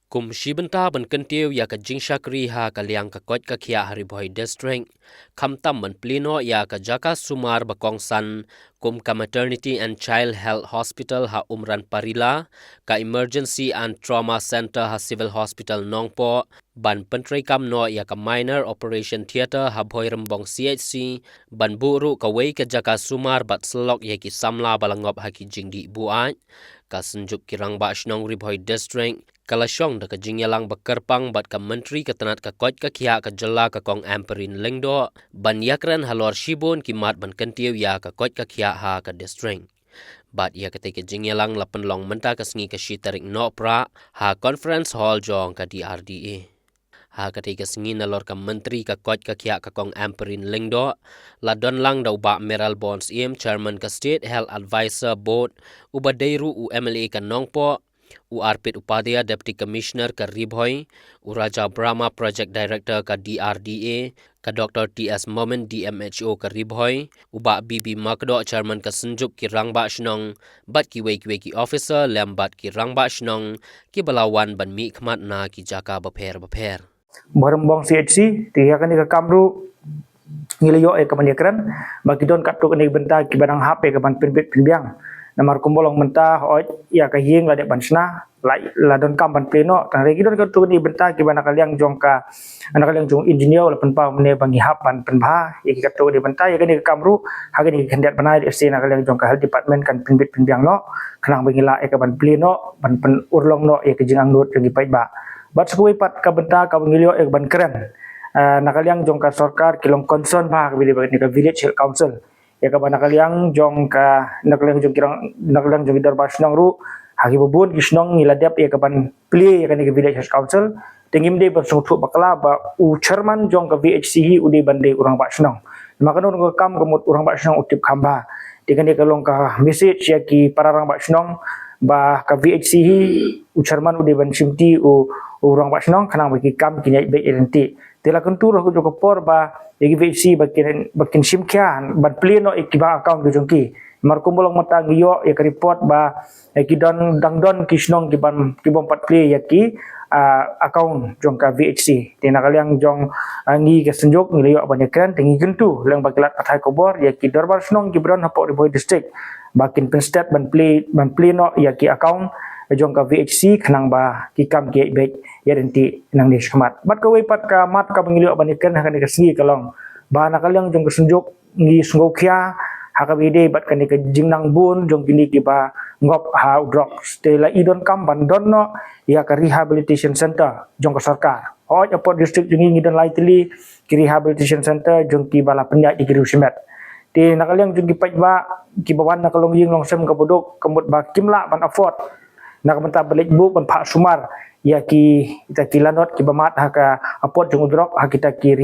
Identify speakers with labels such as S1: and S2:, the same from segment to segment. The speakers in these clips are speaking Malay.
S1: Kum shibenta ban kentiu ya ka jingshakri ha ka liang ka kot ka khia hari boy district khamtam ban plino ya ka jaka sumar bakongsan kum ka maternity and child health hospital ha umran parila ka emergency and trauma center ha civil hospital nongpo ban pentrai kam no ya ka minor operation theater ha boy rembong chc ban buru ka wei ka jaka sumar bat slok ya ki samla balangop ha ki jingdi buai ka senjuk kirang ba shnong ri boy district Kalashong da ka jingyalang bakarpang bat ka menteri ka tanat ka kot ka kya ka jala ka kong amperin lengdo ban yakran halor shibon ki mat ban kentiu ya ka kot ka kya ha ka district. Bat ya ka teke jingyalang lapan long menta ka sengi ka shitarik no pra ha conference hall jong ka DRDA. Ha ka teke sengi nalor ka menteri ka kot ka kya ka kong amperin lengdo la don lang da uba Meral Bonds chairman ka state health advisor board uba deiru u MLA ka nongpo Arpit Upadhyaya Deputy Commissioner ka Ribhoy, Raja Brahma Project Director ka DRDA, ka Dr. T.S. Momin DMHO ka Ribhoy, Uba BB Makdo Chairman ka Senjuk ki Rangba Shnong, Bat ki Weki Weki Officer Lembat ki Rangba Shnong, ki Balawan ban mi khmat na ki Jaka Baper.
S2: Barembong CHC, tihakan ka Kamru, ngiliyo ka Manyakran, Bakidon kapto ka benta ki Barang HP ka ban Pinbit Pinbiang. Namar kumbolong mentah oi ya ka hieng la de bansna la don kam ban pleno tang regi don ka tu ni benta ki bana kaliang jongka anak kaliang jong engineer la penpa mene bangi hap ban penba ya ki ka tu ni benta ya ni kamru ha ni kendat banai de sina kaliang jongka health department kan pinbit pinbiang no kanang bangi la ka ban pleno ban pen urlong no ya ki jingang lut jong pai ba bat sepui pat ka benta ka bangilio ek ban keren nakaliang jongka sarkar kilong concern ba ka village health council ya ka bana kaliang jong ka nakaliang jong kirang nakaliang jong dar basnang ru hagi bubun kisnong niladap ya ka ban play ya ka ni village council tingim de bersung thu bakala ba u chairman jong ka VHC ude bande urang basnang maka no kam gemut urang basnang utip khamba dengan dia kalong ka message ya ki para orang basnang ba ka VHC u chairman ude ban simti u urang basnang kanang bagi kam kinyai be identity tela kentu ro ko por ba yagi VC bakin simkian ban pleno ikiba account ke jongki markum bolong mata giyo ya report ba ki don dangdon kisnong ki bom pat play yaki account jongka VHC tina kaliang jong ngi ke senjuk ngi yo banyakan tingi gentu lang bakilat athai kobor yaki dorbar snong ki bron hapo riboy district bakin penstat ban pleno yaki account jongka VHC khanang ba ki kam ki baik ya denti nang ni khmat bat ka pat ka mat ka bangilio banikan hakan ka singi kalong ba nakaliang jong kesunjuk ngi sungokia hakabide bat kan ka jingnang bun jong kini ki ba ngop ha drop stela idon kam bandon no ya ka rehabilitation center jong ka sarkar ho apot district jong ngi don lightly ki rehabilitation center jong ki bala penyak ki rusimet ti nakaliang jong ki pat ba ki bawan nakalong ying longsem ka bodok kemut ba kimla ban afford nak menta balik bu ban pak sumar ya ki kita kilanot ki bamat haka apot jung drop ha kita ki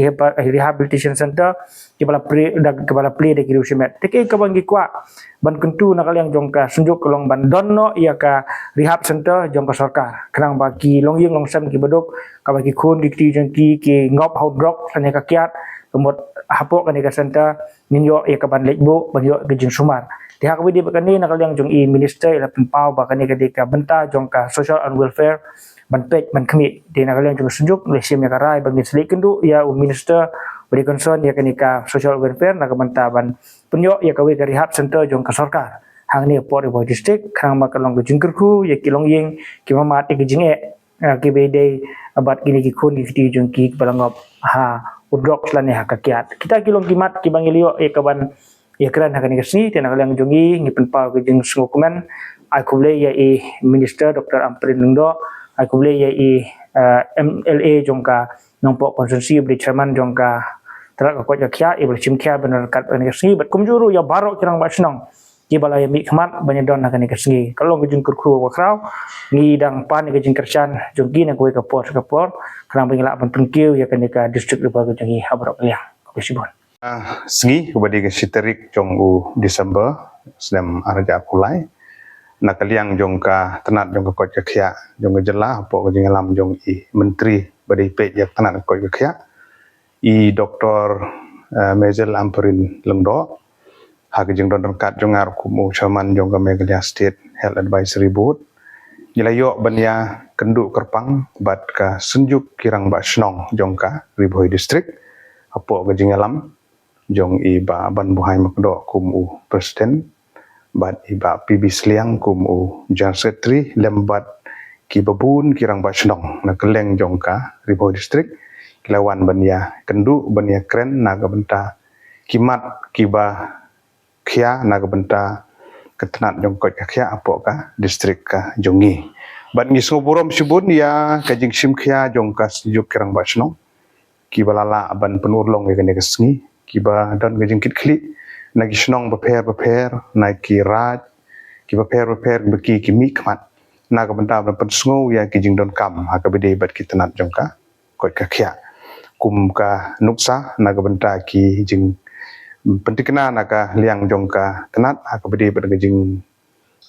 S2: rehabilitation center ki bala play de ki rusimet teke ka bangi kwa ban kentu nakaliang jongka sunjuk kolong ban donno ya ka rehab center jongka sarkar kanang bagi longyeng longsam ki bedok ka bagi khun ki jengki ki ngop how drop tanya ka kiat kemut hapok kan ka center ninyo ya ka ban lekbu ban yo ke jing sumar Tiha kami di bakani nakaliang jong i minister ila penpau bakani kadika benta jongka social and welfare ban pej ban kami di nakaliang jong sunjuk lesim ya karai bagi selik kendu ya minister beri concern ya kanika social welfare nak benta ban penyo ya kawe ka rehab center jongka sarkar hang ni port boy district khang makalong jingkerku ya kilong ying ki mamat ki jinge ki bede abat kini ki khun ki jongki balangop ha udrok lan ya kakiat kita kilong kimat ki bangilio ya kaban ya kran hakan kesni tena kaliang jongi ngi penpa ke jing sungukumen ai kuble ya minister Dr. Amprin Lengdo ai kuble ya MLA jongka nongpo konsumsi beri chairman jongka terak ko ya kya ibul chimkya benar kat kesni bat kumjuru ya barok kirang basnong ki balaya mi khmat banyadon hakan kesni kalau ke jing kurku wakrau ngi dang pan ke jing kerchan jongki na ko ka por kerang bingla ban pengkiu ya kanika district riba ke jongi habrok liang kesibon
S3: Sengi kepada kesiterik jong u Desember sedang arja kulai nakaliang jong ka tenat jong ka kot ka khia jong ka jelah po ka jingalam jong i menteri badi pe jak tenat kot ka khia i Dr. Mezel Amperin Lengdo ha ka jing don kat jong ar kumu chairman jong ka Meghalaya State Health Advisory Board Nilayok banya kenduk kerpang bat ka senjuk kirang ba Shnong jong ka Ribhoi district apo ka jingalam jong i ba ban buhai makdo kum u presiden bat i ba PB Sliang kum u General Secretary lembat ki babun kirang ba Shnong na keleng jong ka Ribhoi district kilawan banya kenduk banya kren naga benta kimat kiba khia naga benta ketenat jong kot khia apo ka distrik ka jongi ban ngi soborom sibun ya kajing simkhia jong ka sejuk kirang basno kibalala ban penurlong ya kene kesngi kiba dan kajing kitkli nagi snong beper na ki raj ki beper beki kimi kmat naga benta ban pensngo ya kajing don kam ha ka bede bat kitenat jong ka kot khia kum ka nuksa naga benta ki jing pentikna naga liang jong ka tenat ha ka bede bat kajing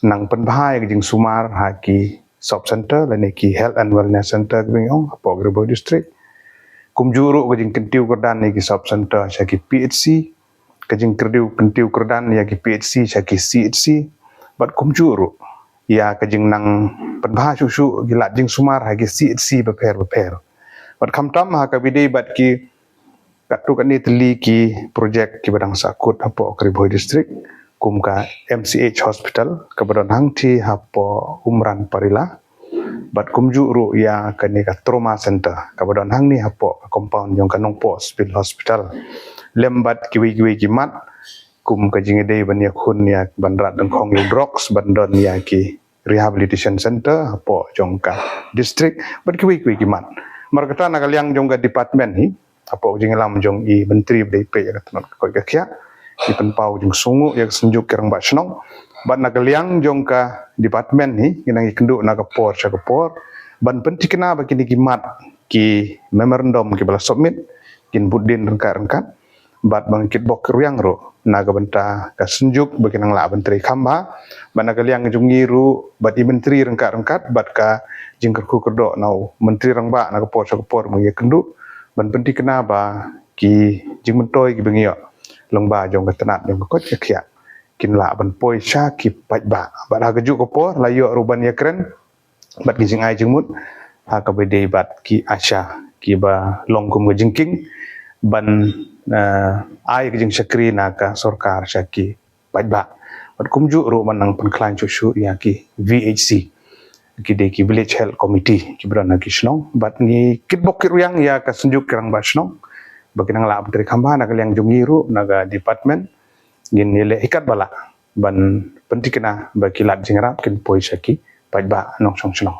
S3: nang penbahai kajing sumar ha ki Sub Center lani ki Health and Wellness Center kbingong apo Ribhoi district kumjuru kajing kentiu kerdan ni ki Sub Center syaki PHC kajing kentiu kerdan ya ki PHC syaki CHC bat kumjuru ya kajing nang penbahai susu gilat jing sumar ha ki CHC beper bat kamtam ha ka bide bat ki katuk ni teli ki projek ki badang sakut apo Ribhoi district kum ka MCH hospital kabadon hangti hapo umran parila bat kumju ru ya kani ka trauma center kabadon hang ni hapo compound jong kanong po hospital lembat kiwi kimat kum ka jingede bania khun ya bandrat deng khong drugs bandon ya ki rehabilitation center hapo jong ka district bat kiwi kimat markata nagaliang jong ka department hi hapo jingelam jong i menteri BDP ya katanot ko ka kya di penpau jong sungu yang senjuk kirang ba Shnong ban nagaliang jong ka department ni ginang ikenduk naga por ban pentikna bagi ni kimat ki memorandum ki bala submit kin budin rengkat bat bangkit bok riang ro naga benta ka senjuk bagi nang la menteri khamba ban nagaliang jong ngiru bat i menteri rengkat bat ka jingkerku kedok nau menteri rangba naga por mengi kenduk ban pentikna ba ki jing mentoi ki bengio longba jong ketenat jong kot khia kin la ban poi sha ki pajba bat ha keju ko por layo ruban ya kren bat ki jingai jingmut ha ka bede bat ki asha ki ba longkum ke jingking ban ai ke jing sakri na ka sarkar sha ki pajba bat kumju ru manang penklan chusu ya ki VHC ki de ki village health committee ki brana ki Shnong bat ni kitbok kiryang ya ka senjuk kirang ba Shnong baginang la menteri khamba naga liang jungiru naga department gin nile ikat bala ban pentikna bagi lat jingrap kin poisaki pajba nong song Shnong